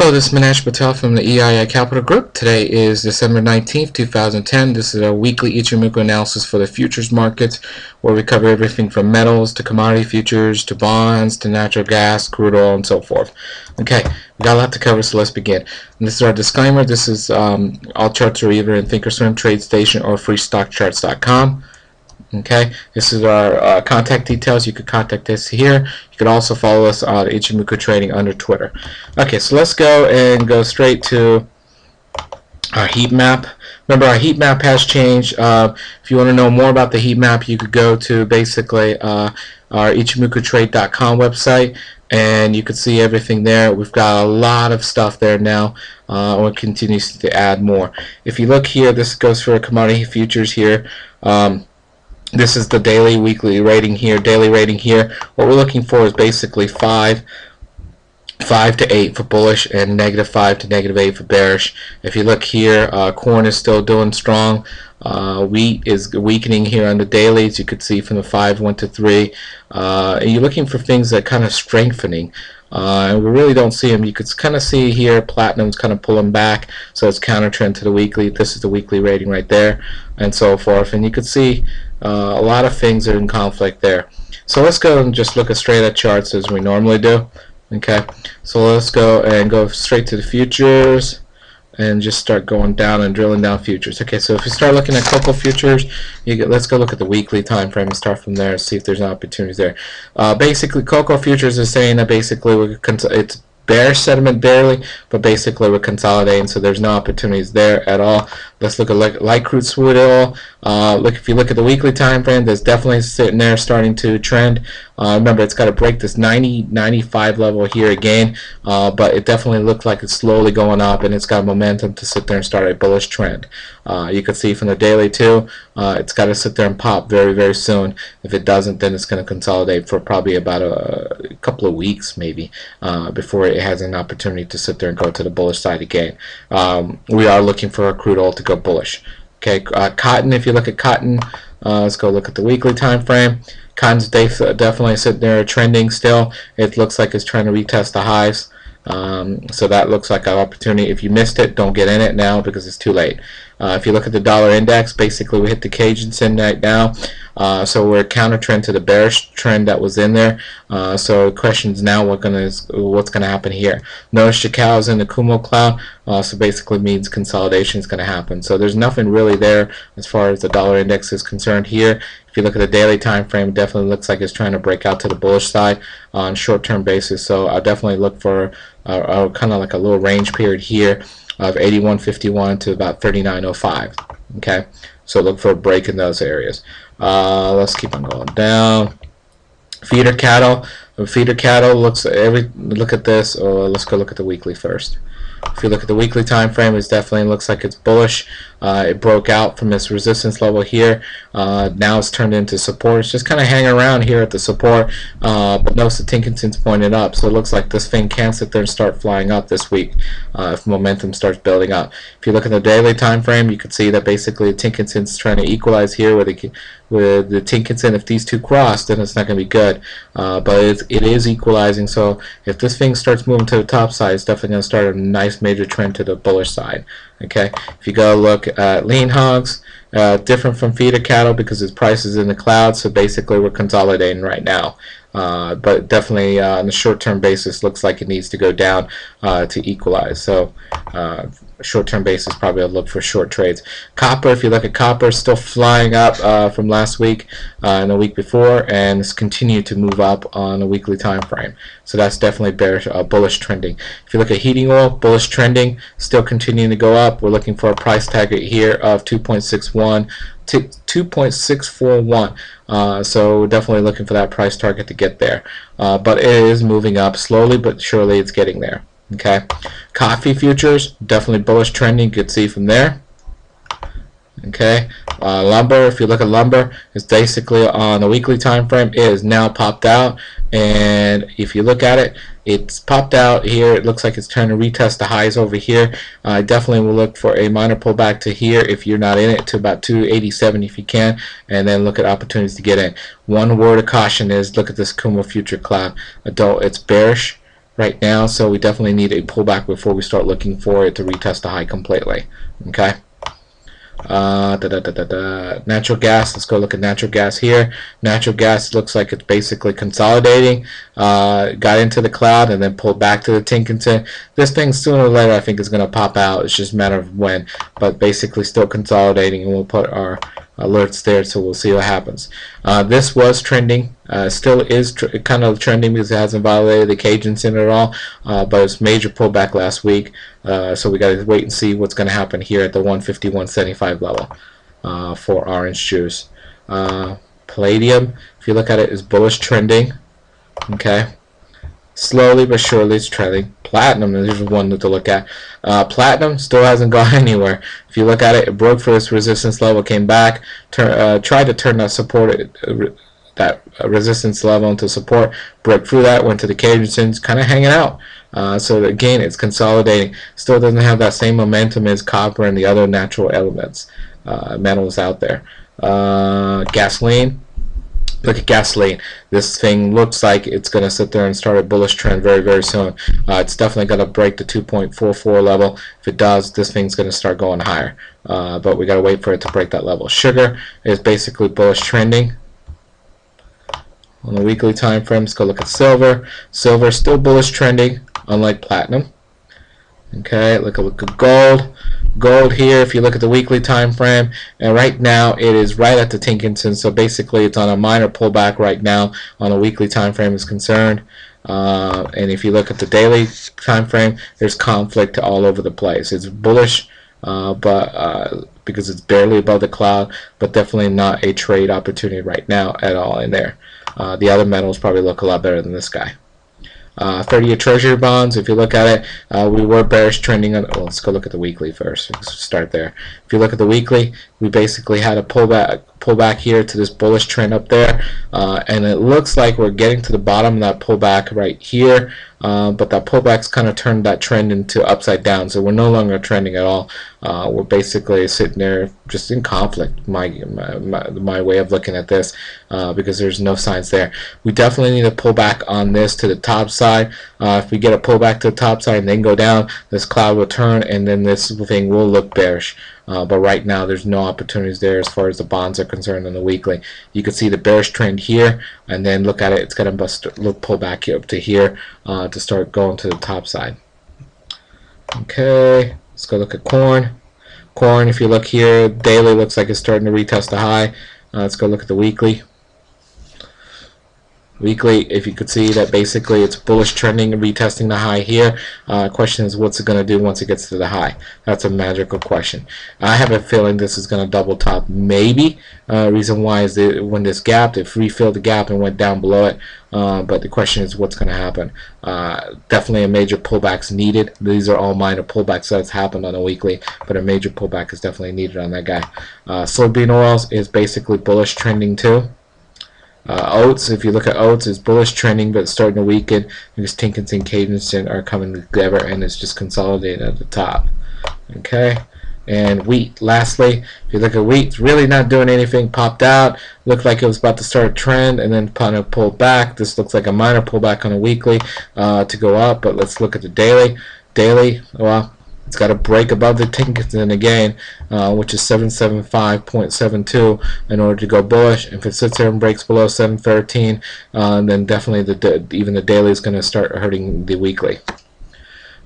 Hello, this is Manish Patel from the EII Capital Group. Today is December 19th, 2010. This is a weekly Ichimoku analysis for the futures markets, where we cover everything from metals to commodity futures to bonds to natural gas, crude oil, and so forth. Okay, we got a lot to cover, so let's begin. And this is our disclaimer. This is all charts are either in Thinkorswim, TradeStation, or freestockcharts.com. Okay, this is our contact details. You could contact us here. You could also follow us on Ichimoku Trading under Twitter. Okay, so let's go straight to our heat map. Remember, our heat map has changed. If you want to know more about the heat map, you could go to basically our ichimokutrade.com website, and you can see everything there. We've got a lot of stuff there now. We'll continue to add more. If you look here, this goes for commodity futures here. This is the daily, weekly rating here, daily rating here. What we're looking for is basically 5 to 8 for bullish and -5 to -8 for bearish. If you look here, corn is still doing strong. Wheat is weakening here on the dailies. You could see from the 5 went to 3. And you're looking for things that kind of strengthening. And we really don't see them. You could kind of see here platinum's kind of pulling back, so it's counter trend to the weekly. This is the weekly rating right there, and so forth. And you could see a lot of things are in conflict there. So let's go and just look at straight at charts as we normally do. Okay, so let's go straight to the futures and just start going down and drilling down futures. Okay, so if you start looking at cocoa futures, let's go look at the weekly time frame and start from there and see if there's opportunities there. Basically, cocoa futures is saying that basically it's bearish sentiment barely, but basically we're consolidating, so there's no opportunities there at all. Let's look at light crude sweet oil. If you look at the weekly time frame, there's definitely sitting there starting to trend. Remember, it's got to break this 90-95 level here again, but it definitely looks like it's slowly going up, and it's got momentum to sit there and start a bullish trend. You can see from the daily too, it's got to sit there and pop very, very soon. If it doesn't, then it's going to consolidate for probably about a couple of weeks maybe before it has an opportunity to sit there and go to the bullish side again. We are looking for a crude oil to go bullish. Okay, cotton, if you look at cotton, let's go look at the weekly time frame. Cotton's definitely sitting there trending still. It looks like it's trying to retest the highs. So that looks like an opportunity. If you missed it, don't get in it now because it's too late. If you look at the dollar index, basically we hit the Cajun sin right now. So we're counter trend to the bearish trend that was in there. So the question is now what's gonna happen here. Notice Chicago is in the Kumo cloud, so basically means consolidation is gonna happen. So there's nothing really there as far as the dollar index is concerned here. If you look at the daily time frame, it definitely looks like it's trying to break out to the bullish side on short-term basis. So I'll definitely look for kind of like a little range period here of 81.51 to about 39.05. Okay, so look for a break in those areas. Let's keep on going down. Feeder cattle. Feeder cattle looks look at this. Let's go look at the weekly first. If you look at the weekly time frame, it definitely looks like it's bullish. It broke out from its resistance level here. Now it's turned into support. It's just kind of hanging around here at the support, but notice the Tinkinson's pointed up, so it looks like this thing can sit there and start flying up this week if momentum starts building up. If you look at the daily time frame, you can see that basically the Tinkinson's trying to equalize here with the Tinkinson. If these two cross, then it's not going to be good, but it is equalizing. So if this thing starts moving to the top side, it's definitely going to start a nice major trend to the bullish side. Okay, if you go look at lean hogs, different from feeder cattle because its price is in the cloud, so basically we're consolidating right now. But definitely on the short-term basis looks like it needs to go down to equalize. So short-term basis probably I'll look for short trades. Copper, if you look at copper, still flying up from last week and the week before, and it's continued to move up on a weekly time frame. So that's definitely bearish, bullish trending. If you look at heating oil, bullish trending, still continuing to go up. We're looking for a price target here of 2.61 to 2.641. So we're definitely looking for that price target to get there. But it is moving up slowly, but surely it's getting there. Okay, coffee futures definitely bullish trending. You could see from there. Okay, lumber. If you look at lumber, it's basically on the weekly time frame. It is now popped out, and if you look at it, it's popped out here. It looks like it's trying to retest the highs over here. I definitely will look for a minor pullback to here if you're not in it, to about 287 if you can, and then look at opportunities to get in. One word of caution is look at this Kumo future cloud. It's bearish right now, so we definitely need a pullback before we start looking for it to retest the high completely. Okay. Natural gas, let's go look at natural gas here. Natural gas looks like it's basically consolidating, got into the cloud and then pulled back to the Tinkerton. This thing sooner or later I think is going to pop out. It's just a matter of when, but basically still consolidating, and we'll put our alerts there, so we'll see what happens. This was trending, still is kind of trending because it hasn't violated the Cajun Sin at all, but it's major pullback last week, so we got to wait and see what's going to happen here at the 150-175 level for orange juice. Palladium, if you look at it, is bullish trending. Okay, slowly but surely it's trending. Platinum, here's one to look at. Platinum still hasn't gone anywhere. If you look at it, it broke for this resistance level, came back, tried to turn that support, that resistance level into support, broke through that, went to the Cajun Sins, kind of hanging out. So again, it's consolidating. Still doesn't have that same momentum as copper and the other natural elements, metals out there. Gasoline. Look at gasoline. This thing looks like it's going to sit there and start a bullish trend very, very soon. It's definitely going to break the 2.44 level. If it does, this thing's going to start going higher. But we got to wait for it to break that level. Sugar is basically bullish trending. On the weekly time frame, let's go look at silver. Silver is still bullish trending, unlike platinum. Okay, look at gold. Gold here, if you look at the weekly time frame, and right now it is right at the Tinkerton, so basically it's on a minor pullback right now on a weekly time frame is concerned. And if you look at the daily time frame, there's conflict all over the place. It's bullish, because it's barely above the cloud, but definitely not a trade opportunity right now at all in there. The other metals probably look a lot better than this guy. 30-year Treasury bonds, if you look at it, we were bearish trending on, well, let's go look at the weekly first. Let's start there. If you look at the weekly, we basically had a pullback here to this bullish trend up there, and it looks like we're getting to the bottom of that pullback right here, but that pullback's kind of turned that trend into upside down, so we're no longer trending at all. We're basically sitting there just in conflict, my way of looking at this, because there's no signs there. We definitely need a pullback on this to the top side. If we get a pullback to the top side and then go down, this cloud will turn and then this thing will look bearish. But right now there's no opportunities there as far as the bonds are concerned on the weekly. You can see the bearish trend here, and then look at it, it's going to pull back up to here to start going to the top side. Okay, let's go look at corn. Corn, if you look here, daily looks like it's starting to retest the high. Let's go look at the weekly. Weekly, if you could see that basically it's bullish trending and retesting the high here. Question is, what's it going to do once it gets to the high? That's a magical question. I have a feeling this is going to double top, maybe. Reason why is that when this gapped, it refilled the gap and went down below it. But the question is, what's going to happen? Definitely a major pullback's needed. These are all minor pullbacks that's happened on a weekly, but a major pullback is definitely needed on that guy. Soybean oils is basically bullish trending too. Oats, if you look at oats, is bullish trending, but it's starting to weaken because Tinkerton and Cajun are coming together, and it's just consolidating at the top. Okay, and wheat. Lastly, if you look at wheat, it's really not doing anything. Popped out, looked like it was about to start a trend, and then kind of pulled back. This looks like a minor pullback on a weekly to go up. But let's look at the daily. Daily, well, it's got to break above the Tinkerton again, which is 775.72 in order to go bullish. If it sits there and breaks below 713, then definitely even the daily is going to start hurting the weekly.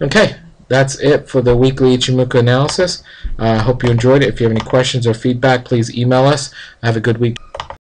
Okay, that's it for the weekly Ichimoku analysis. I hope you enjoyed it. If you have any questions or feedback, please email us. Have a good week.